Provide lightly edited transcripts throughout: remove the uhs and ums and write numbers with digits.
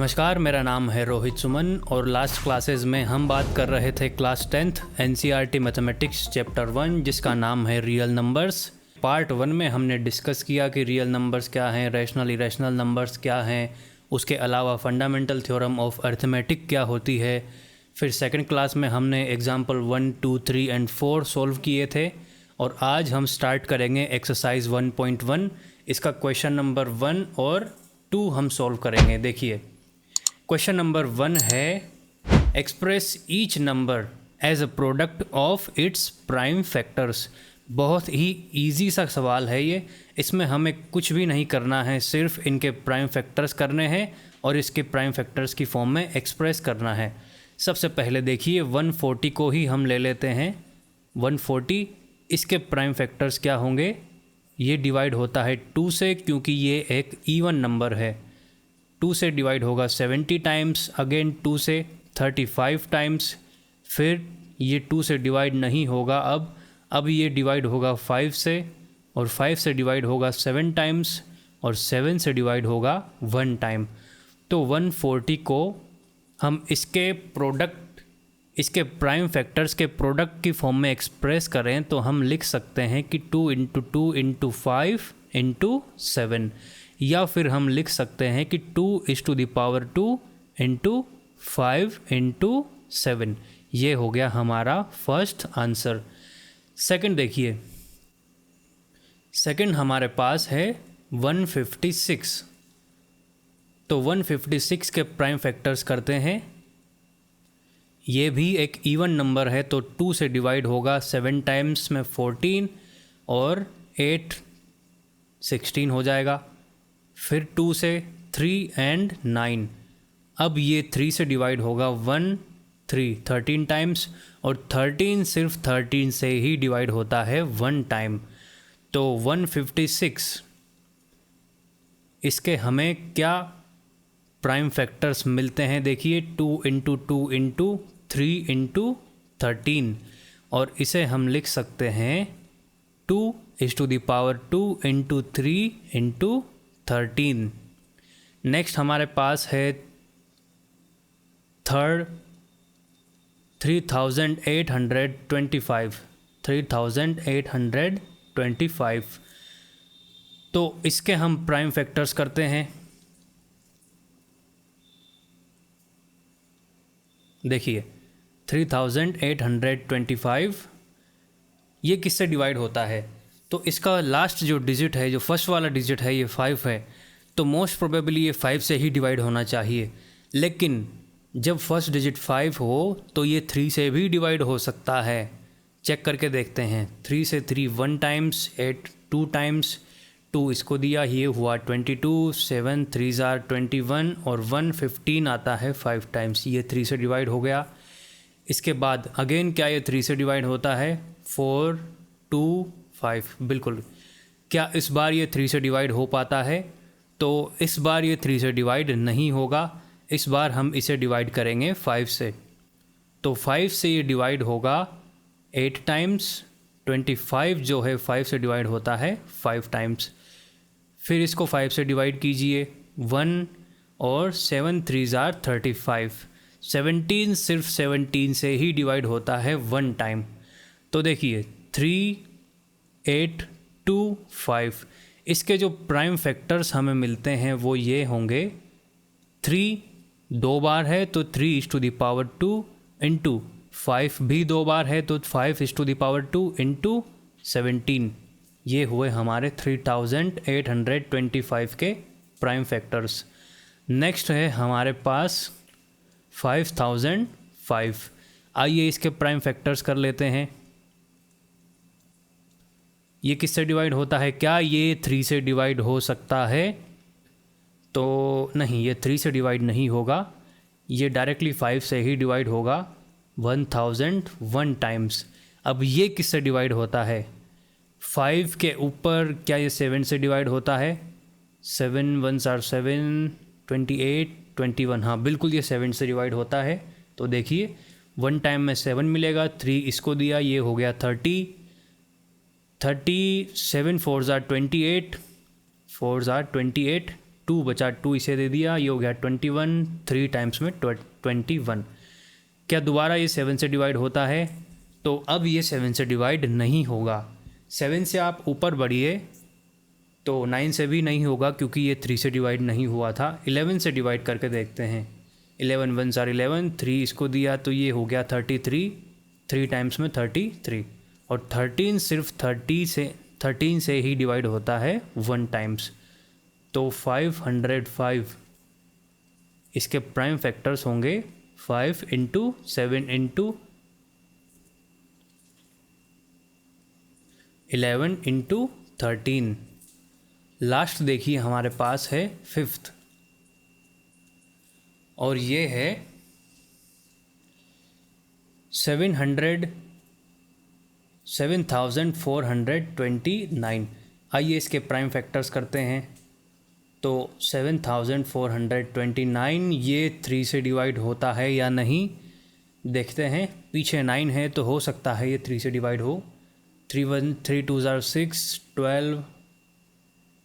नमस्कार, मेरा नाम है रोहित सुमन और लास्ट क्लासेस में हम बात कर रहे थे class 10th NCERT mathematics chapter 1 जिसका नाम है रियल नंबर्स। पार्ट 1 में हमने डिस्कस किया कि रियल नंबर्स क्या हैं, रैशनल इरेशनल नंबर्स क्या हैं, उसके अलावा फंडामेंटल थ्योरम ऑफ अर्थमेटिक क्या होती है। फिर सेकंड क्लास में हमने एग्जाम्पल 1, 2, 3 एंड 4 सॉल्व किए थे और आज हम स्टार्ट करेंगे एक्सरसाइज 1.1। इसका क्वेश्चन नंबर 1 और 2 हम सॉल्व करेंगे। देखिए क्वेश्चन नंबर 1 है express each number as a product of its prime factors. बहुत ही इजी सा सवाल है ये। इसमें हमें कुछ भी नहीं करना है, सिर्फ इनके प्राइम फैक्टर्स करने हैं और इसके प्राइम फैक्टर्स की फॉर्म में एक्सप्रेस करना है। सबसे पहले देखिए 140 को ही हम ले लेते हैं। 140 इसके प्राइम फैक्टर्स क्या होंगे, ये डिवाइड होता है 2 से क्योंकि ये एक इवन नंबर है। 2 से डिवाइड होगा 70 टाइम्स, अगेन 2 से 35 टाइम्स, फिर ये 2 से डिवाइड नहीं होगा अब ये डिवाइड होगा 5 से, और 5 से डिवाइड होगा 7 टाइम्स, और 7 से डिवाइड होगा 1 टाइम। तो 140 को हम इसके प्राइम फैक्टर्स के प्रोडक्ट की फॉर्म में एक्सप्रेस करें तो हम लिख सकते हैं कि 2 इंटू 2 इंटू 5 इंटू 7, या फिर हम लिख सकते हैं कि 2 इंटू 5 इंटू 7। ये हो गया हमारा फर्स्ट आंसर। सेकंड देखिए, सेकंड हमारे पास है 156। तो 156 के प्राइम फैक्टर्स करते हैं। ये भी एक इवन नंबर है तो 2 से डिवाइड होगा 7 टाइम्स में 14 और 8 16 हो जाएगा। फिर 2 से 3 एंड 9, अब ये 3 से डिवाइड होगा 13 टाइम्स, और 13 सिर्फ 13 से ही डिवाइड होता है 1 टाइम। तो 156 इसके हमें क्या प्राइम फैक्टर्स मिलते हैं, देखिए 2 इंटू 2 इंटू 3 इंटू 13, और इसे हम लिख सकते हैं 2 इंटू 3 इंटू 13। नेक्स्ट हमारे पास है थर्ड 3825। तो इसके हम प्राइम फैक्टर्स करते हैं। देखिए 3825 ये किससे डिवाइड होता है, तो इसका लास्ट जो डिजिट है, जो फर्स्ट वाला डिजिट है, ये 5 है, तो मोस्ट प्रोबेबली ये 5 से ही डिवाइड होना चाहिए। लेकिन जब फर्स्ट डिजिट 5 हो तो ये 3 से भी डिवाइड हो सकता है। चेक करके देखते हैं। 3 से 3 1 टाइम्स, 8 2 टाइम्स, 2 इसको दिया, ये हुआ 22, 7 3 ज़ार 21, और 115 आता है 5 टाइम्स, ये 3 से डिवाइड हो गया। इसके बाद अगेन क्या ये 3 से डिवाइड होता है, 4 2 5, बिल्कुल। क्या इस बार ये 3 से डिवाइड हो पाता है, तो इस बार ये 3 से डिवाइड नहीं होगा। इस बार हम इसे डिवाइड करेंगे 5 से, तो 5 से ये डिवाइड होगा 8 टाइम्स। 25 जो है 5 से डिवाइड होता है 5 टाइम्स। फिर इसको 5 से डिवाइड कीजिए 1, और 7 3 ज़ार 35, 17 सिर्फ 17 से ही डिवाइड होता है 1 टाइम। तो देखिए 3 8 2 5, इसके जो प्राइम फैक्टर्स हमें मिलते हैं वो ये होंगे। 3 2 बार है तो 3 इंटू 5 भी 2 बार है तो 5 इंटू 17। ये हुए हमारे 3825 के प्राइम फैक्टर्स। नेक्स्ट है हमारे पास 5005। आइए इसके प्राइम फैक्टर्स कर लेते हैं। ये किससे डिवाइड होता है, क्या ये 3 से डिवाइड हो सकता है, तो नहीं, ये 3 से डिवाइड नहीं होगा, ये डायरेक्टली 5 से ही डिवाइड होगा 1001 टाइम्स। अब ये किससे डिवाइड होता है, 5 के ऊपर क्या ये 7 से डिवाइड होता है, 7 1 आर 7, 28 21, हाँ बिल्कुल ये 7 से डिवाइड होता है। तो देखिए 1 टाइम में 7 मिलेगा, 3 इसको दिया, ये हो गया 30, 7 4 ज़ार 28, 4 ज़ार 28, 2 बचा 2 इसे दे दिया, ये हो गया 21, 3 टाइम्स में 21। क्या दोबारा ये 7 से डिवाइड होता है? तो अब ये 7 से डिवाइड नहीं होगा। 7 से आप ऊपर बढ़िए तो 9 से भी नहीं होगा क्योंकि ये 3 से डिवाइड नहीं हुआ था। 11 से डिवाइड करके देखते हैं। 11 1 आर 11, 3 इसको दिया तो ये हो गया 33, 3 टाइम्स में 33। और 13 सिर्फ 13 से ही डिवाइड होता है 1 टाइम्स। तो 505 इसके प्राइम फैक्टर्स होंगे 5 इंटू 7 इंटू 11 इंटू 13। लास्ट देखिए हमारे पास है 5th और ये है 7,429। आइए इसके प्राइम फैक्टर्स करते हैं। तो 7,429 ये 3 से डिवाइड होता है या नहीं देखते हैं। पीछे 9 है तो हो सकता है ये 3 से डिवाइड हो। 3 1 3 2 6 12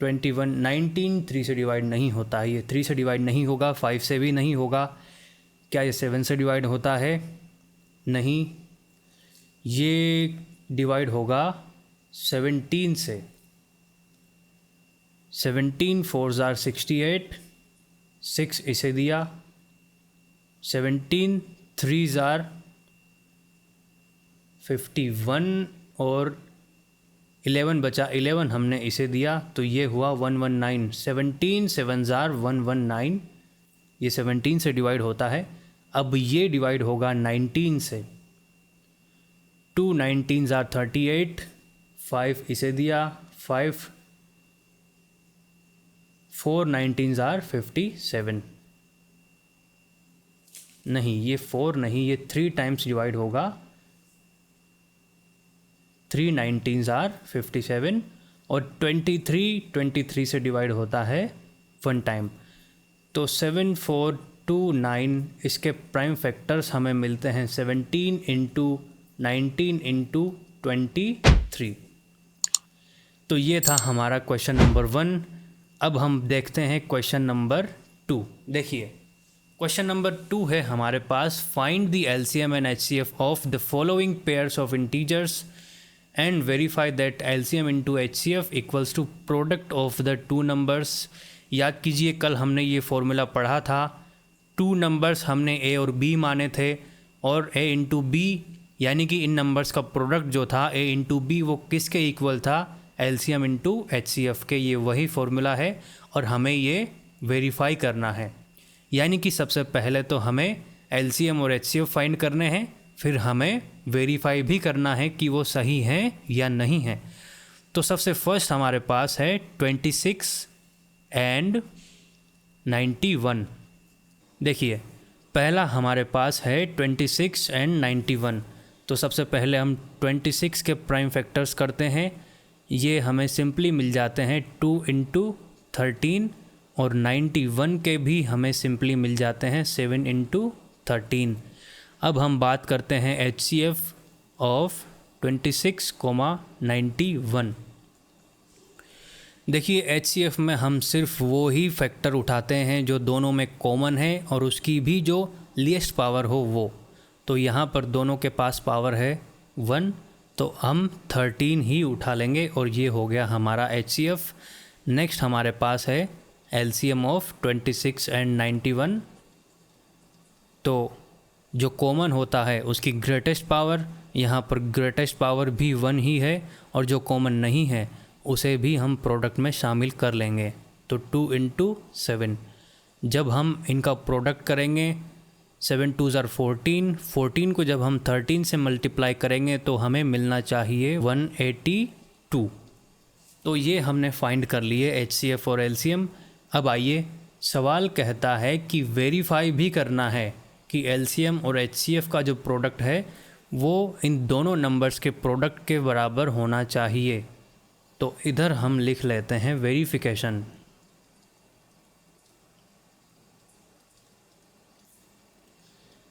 21 19 3 से डिवाइड नहीं होता है। ये 3 से डिवाइड नहीं होगा, 5 से भी नहीं होगा। क्या ये 7 से डिवाइड होता है? नहीं, ये डिवाइड होगा 17 से। 17 4 68, 6 इसे दिया। 17 3 51 और 11 बचा, 11 हमने इसे दिया तो ये हुआ 119। 17 7 119, ये 17 से डिवाइड होता है। अब ये डिवाइड होगा 19 से। 2 19 38, 5 इसे दिया। 5 4 19 57। नहीं, ये 4 नहीं, ये 3 टाइम्स डिवाइड होगा। 3 19 57 और 23 से डिवाइड होता है 1 टाइम। तो 7 4 2 9 इसके प्राइम फैक्टर्स हमें मिलते हैं 17 इंटू 19 इंटू 23। तो ये था हमारा क्वेश्चन नंबर 1। अब हम देखते हैं क्वेश्चन नंबर 2। देखिए क्वेश्चन नंबर 2 है हमारे पास, find the LCM and HCF of the following pairs of integers and verify that LCM into HCF equals to product of the two numbers। याद कीजिए कल हमने ये फॉर्मूला पढ़ा था। 2 नंबर्स हमने A और B माने थे और A इंटू B यानी कि इन नंबर्स का प्रोडक्ट जो था A इंटू B वो किसके इक्वल था? LCM इंटू HCF के। ये वही फॉर्मूला है और हमें ये वेरीफाई करना है। यानी कि सबसे पहले तो हमें LCM और HCF फाइंड करने हैं, फिर हमें वेरीफाई भी करना है कि वो सही हैं या नहीं है। तो सबसे फर्स्ट हमारे पास है 26 एंड 91। देखिए पहला हमारे पास है 26 एंड 91। तो सबसे पहले हम 26 के प्राइम फैक्टर्स करते हैं। ये हमें सिंपली मिल जाते हैं 2 इंटू 13 और 91 के भी हमें सिंपली मिल जाते हैं 7 इंटू 13। अब हम बात करते हैं HCF ऑफ 26, 91। देखिए HCF में हम सिर्फ वो ही फैक्टर उठाते हैं जो दोनों में कॉमन है और उसकी भी जो लीस्ट पावर हो वो। तो यहाँ पर दोनों के पास पावर है 1, तो हम 13 ही उठा लेंगे और ये हो गया हमारा HCF। नेक्स्ट हमारे पास है LCM ऑफ 26 एंड 91। तो जो कॉमन होता है उसकी ग्रेटेस्ट पावर, यहाँ पर ग्रेटेस्ट पावर भी 1 ही है और जो कॉमन नहीं है उसे भी हम प्रोडक्ट में शामिल कर लेंगे। तो 2 इंटू 7, जब हम इनका प्रोडक्ट करेंगे 7 2 14, 14 को जब हम 13 से मल्टीप्लाई करेंगे तो हमें मिलना चाहिए 182। तो ये हमने फाइंड कर लिए HCF और LCM। अब आइए सवाल कहता है कि वेरीफाई भी करना है कि LCM और HCF का जो प्रोडक्ट है वो इन दोनों नंबर्स के प्रोडक्ट के बराबर होना चाहिए। तो इधर हम लिख लेते हैं वेरिफिकेशन।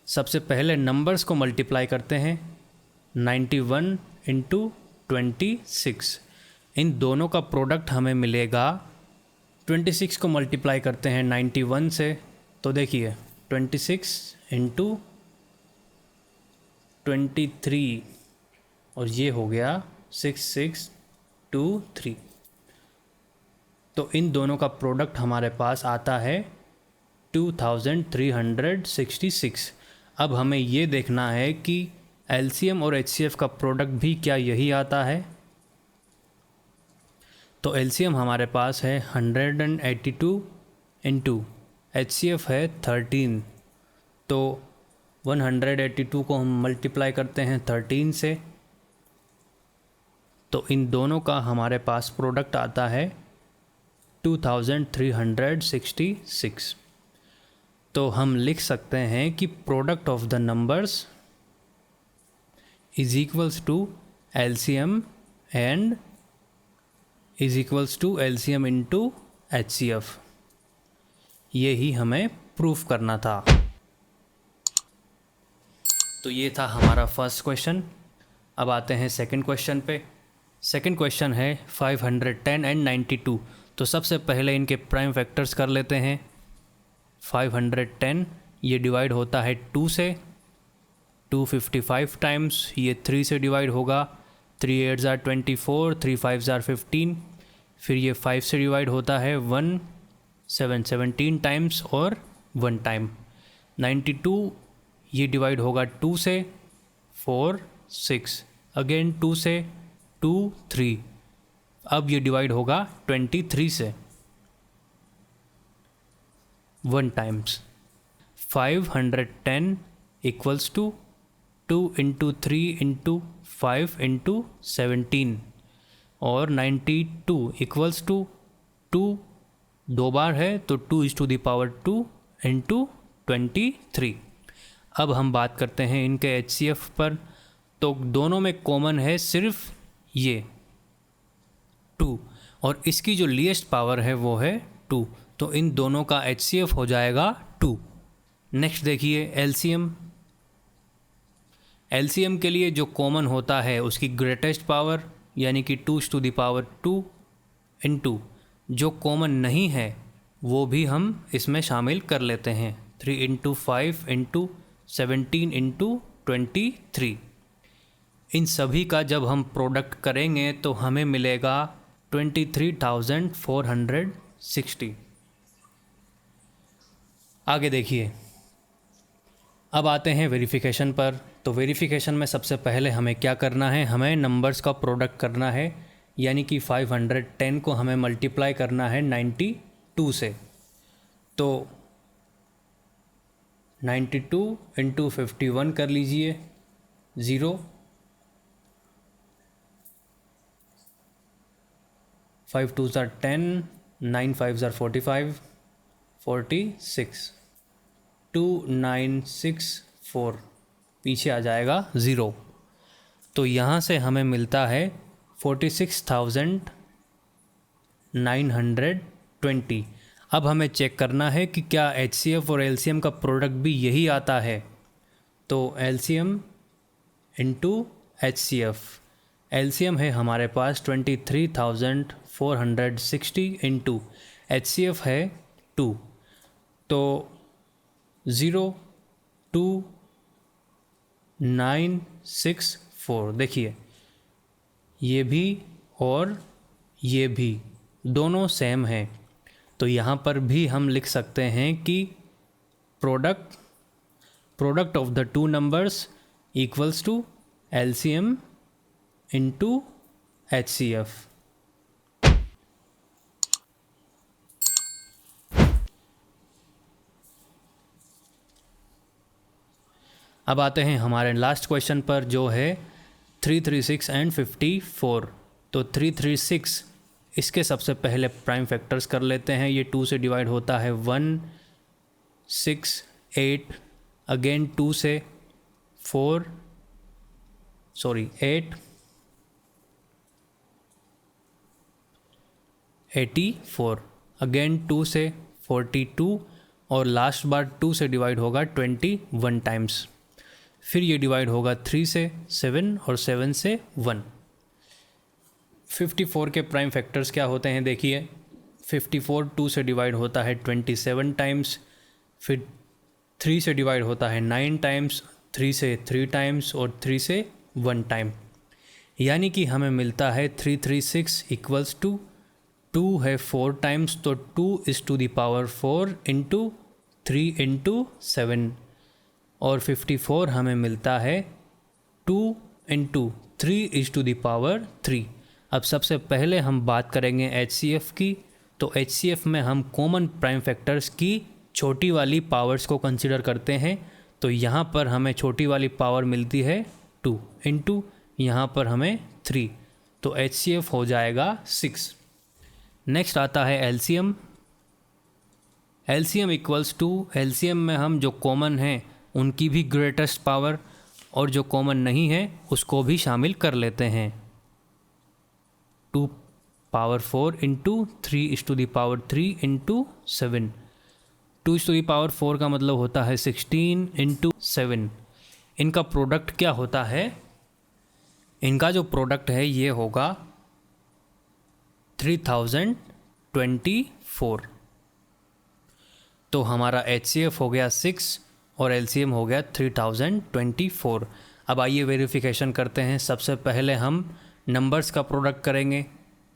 सबसे पहले नंबर्स को मल्टीप्लाई करते हैं। 91 इंटू 26, इन दोनों का प्रोडक्ट हमें मिलेगा 26 को मल्टीप्लाई करते हैं 91 से, तो देखिए 26 इंटू 23 और ये हो गया 6623। तो इन दोनों का प्रोडक्ट हमारे पास आता है 2366। अब हमें ये देखना है कि एलसीएम और एचसीएफ का प्रोडक्ट भी क्या यही आता है। तो एलसीएम हमारे पास है 182 इंटू एचसीएफ है 13। तो 182 को हम मल्टीप्लाई करते हैं 13 से, तो इन दोनों का हमारे पास प्रोडक्ट आता है 2366। तो हम लिख सकते हैं कि product of the numbers is equals to LCM and is equals to LCM into HCF. ये ही हमें प्रूफ करना था। तो ये था हमारा फर्स्ट क्वेश्चन। अब आते हैं सेकंड क्वेश्चन पे। सेकंड क्वेश्चन है 510 एंड 92। तो सबसे पहले इनके प्राइम फैक्टर्स कर लेते हैं। 510 ये डिवाइड होता है 2 से, 255 टाइम्स ये 3 से डिवाइड होगा, 3 8 ज़ार 24, 3 5 ज़ार 15। फिर ये 5 से डिवाइड होता है 1 7 17 टाइम्स और 1 टाइम। 92 ये डिवाइड होगा 2 से, 4 6, अगेन 2 से, 2 3। अब ये डिवाइड होगा 23 से 1 times. 510 equals to 2 into 3 into 5 into 17 और 92 इक्वल्स टू 2 दो बार है तो 2 is to the power 2 into 23। अब हम बात करते हैं इनके एचसीएफ पर। तो दोनों में कॉमन है सिर्फ ये 2 और इसकी जो लीस्ट पावर है वो है 2। तो इन दोनों का एचसीएफ हो जाएगा 2। नेक्स्ट देखिए एलसीएम। एलसीएम के लिए जो कॉमन होता है उसकी ग्रेटेस्ट पावर यानी कि 2 टू द पावर 2 इंटू जो कॉमन नहीं है वो भी हम इसमें शामिल कर लेते हैं, 3 इंटू 5 इंटू 17 इंटू 23। इन सभी का जब हम प्रोडक्ट करेंगे तो हमें मिलेगा 23,460। आगे देखिए, अब आते हैं वेरिफिकेशन पर। तो वेरिफिकेशन में सबसे पहले हमें क्या करना है, हमें नंबर्स का प्रोडक्ट करना है, यानी कि 510 को हमें मल्टीप्लाई करना है 92 से। तो 92 इंटू 51 कर लीजिए, 0, 5 2 ज़ार 10, 9 5 ज़ार 45, 46, 2964 पीछे आ जाएगा 0। तो यहाँ से हमें मिलता है 46,920। अब हमें चेक करना है कि क्या एचसीएफ और एलसीएम का प्रोडक्ट भी यही आता है। तो एलसीएम इंटू एचसीएफ, एलसीएम है हमारे पास 23,460 इंटू एचसीएफ है 2। तो 02964, देखिए ये भी और ये भी दोनों सेम हैं। तो यहाँ पर भी हम लिख सकते हैं कि product of the two numbers equals to LCM into HCF. अब आते हैं हमारे लास्ट क्वेश्चन पर जो है 336 एंड 54। तो 336 इसके सबसे पहले प्राइम फैक्टर्स कर लेते हैं। ये 2 से डिवाइड होता है 1 6 8, अगेन 2 से 8 84, अगेन 2 से 42 और लास्ट बार 2 से डिवाइड होगा 21 टाइम्स। फिर ये डिवाइड होगा 3 से 7 और 7 से 1। 54 के प्राइम फैक्टर्स क्या होते हैं देखिए, 54 2 से डिवाइड होता है 27 टाइम्स, फिर 3 से डिवाइड होता है 9 टाइम्स, 3 से 3 टाइम्स और 3 से 1 टाइम, यानी कि हमें मिलता है 336 इक्वल्स टू 2 है 4 टाइम्स, तो 2 is to the power 4 into 3 into 7, और 54 हमें मिलता है 2 into 3 is to the power 3। अब सबसे पहले हम बात करेंगे HCF की। तो HCF में हम कॉमन प्राइम फैक्टर्स की छोटी वाली पावर्स को कंसिडर करते हैं। तो यहाँ पर हमें छोटी वाली पावर मिलती है 2 इंटू यहाँ पर हमें 3, तो HCF हो जाएगा 6। नेक्स्ट आता है LCM। LCM equals to, LCM में हम जो कॉमन हैं उनकी भी ग्रेटेस्ट पावर और जो कॉमन नहीं है उसको भी शामिल कर लेते हैं। 2 power 4 into 3 is to the power 3 into 7। 2 is to the power 4 का मतलब होता है 16 इंटू 7। इनका प्रोडक्ट क्या होता है? इनका जो प्रोडक्ट है ये होगा 3024। तो हमारा HCF हो गया 6 और LCM हो गया 3024। अब आइए वेरिफिकेशन करते हैं। सबसे पहले हम नंबर्स का प्रोडक्ट करेंगे,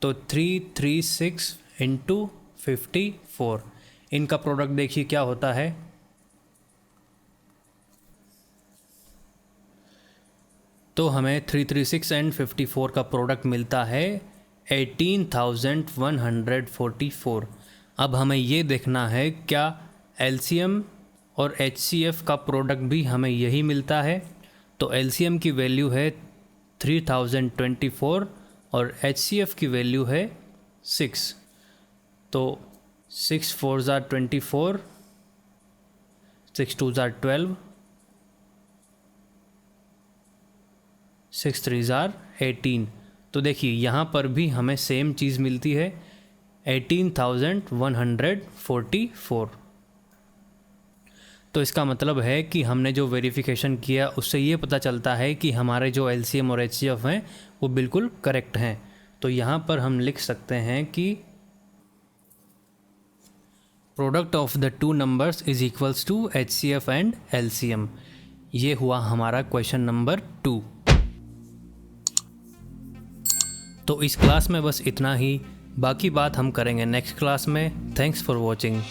तो 336 इंटू 54, इनका प्रोडक्ट देखिए क्या होता है। तो हमें 336 एंड 54 का प्रोडक्ट मिलता है 18,144। अब हमें ये देखना है क्या LCM और HCF का प्रोडक्ट भी हमें यही मिलता है। तो LCM की वैल्यू है 3024 और HCF की वैल्यू है 6। तो 6 4 ज़ार 24, 6 2 ज़ार 12, 6 3 ज़ार 18। तो देखिए यहाँ पर भी हमें सेम चीज़ मिलती है 18,144। तो इसका मतलब है कि हमने जो वेरिफिकेशन किया उससे ये पता चलता है कि हमारे जो LCM और HCF हैं वो बिल्कुल करेक्ट हैं। तो यहाँ पर हम लिख सकते हैं कि product of the two numbers is equals to HCF and LCM। ये हुआ हमारा क्वेश्चन नंबर 2। तो इस क्लास में बस इतना ही, बाकी बात हम करेंगे नेक्स्ट क्लास में। Thanks for watching.